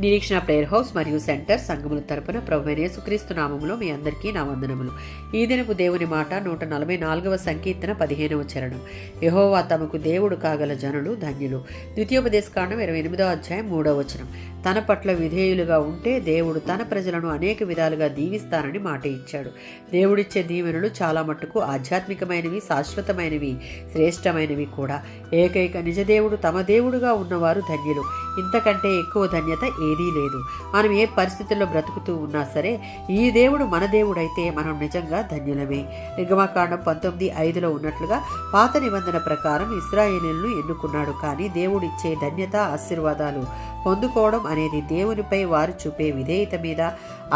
నిరీక్షణ prayer house మరియు centre సంఘముల తరపున ప్రభువైన యేసుక్రీస్తు నామములో మీ అందరికీ నా వందనములు. ఈ దినపు దేవుని మాట 144వ సంకీర్తన 15వ చరణం. యెహోవా తమకు దేవుడు కాగల జనులు ధన్యులు. ద్వితీయోపదేశకాండం 28వ అధ్యాయం 3వ వచనం. తన పట్ల విధేయులుగా ఉంటే దేవుడు తన ప్రజలను అనేక విధాలుగా దీవిస్తానని మాట ఇచ్చాడు. దేవుడిచ్చే దీవెనలు చాలా మట్టుకు ఆధ్యాత్మికమైనవి, శాశ్వతమైనవి, శ్రేష్టమైనవి కూడా. ఏకైక నిజదేవుడు తమ దేవుడుగా ఉన్నవారు ధన్యులు. ఇంతకంటే ఎక్కువ ధన్యత ఏదీ లేదు. మనం ఏ పరిస్థితుల్లో బ్రతుకుతూ ఉన్నా సరే ఈ దేవుడు మన దేవుడైతే మనం నిజంగా ధన్యులమే. నిర్గమకాండం 19:5లో ఉన్నట్లుగా పాత నిబంధన ప్రకారం ఇశ్రాయేలీయులను ఎన్నుకున్నాడు. కానీ దేవుడిచ్చే ధన్యత, ఆశీర్వాదాలు పొందుకోవడం అనేది దేవునిపై వారు చూపే విధేయత మీద,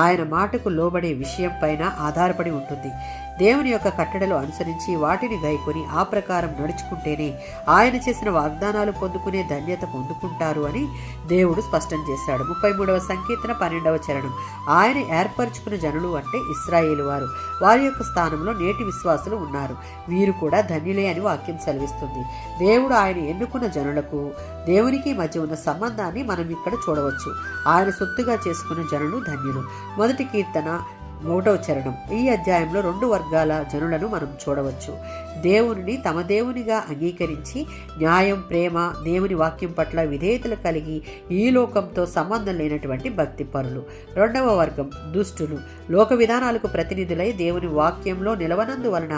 ఆయన మాటకు లోబడే విషయం పైన ఆధారపడి ఉంటుంది. దేవుని యొక్క కట్టడలు అనుసరించి వాటిని గైకొని ఆ ప్రకారం నడుచుకుంటేనే ఆయన చేసిన వాగ్దానాలు పొందుకునే ధన్యత పొందుకుంటారు అని దేవుడు స్పష్టం చేశాడు. 33వ సంకీర్తన 12వ చరణం. ఆయన ఏర్పరచుకున్న జనులు అంటే ఇశ్రాయేలు వారు. వారి యొక్క స్థానంలో నేటి విశ్వాసులు ఉన్నారు. వీరు కూడా ధన్యులే అని వాక్యం సెలవిస్తుంది. దేవుడు ఆయన ఎన్నుకున్న జనులకు దేవునికి మధ్య ఉన్న సంబంధాన్ని మనం ఇక్కడ చూడవచ్చు. ఆయన సొత్తుగా చేసుకున్న జనులు ధన్యులు. మొదటి కీర్తన 1వ చరణం. ఈ అధ్యాయంలో 2 వర్గాల జనులను మనం చూడవచ్చు. దేవునిని తమ దేవునిగా అంగీకరించి న్యాయం, ప్రేమ, దేవుని వాక్యం పట్ల విధేయతలు కలిగి ఈ లోకంతో సంబంధం లేనటువంటి భక్తి పరులు. 2వ వర్గం దుష్టులు. లోక విధానాలకు ప్రతినిధులై దేవుని వాక్యంలో నిలవనందువలన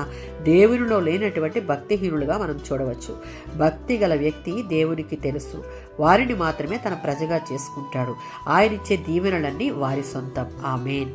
దేవునిలో లేనటువంటి భక్తిహీనులుగా మనం చూడవచ్చు. భక్తి గల వ్యక్తి దేవునికి తెలుసు. వారిని మాత్రమే తన ప్రజగా చేసుకుంటాడు. ఆయనిచ్చే దీవెనలన్నీ వారి సొంతం. ఆమేన్.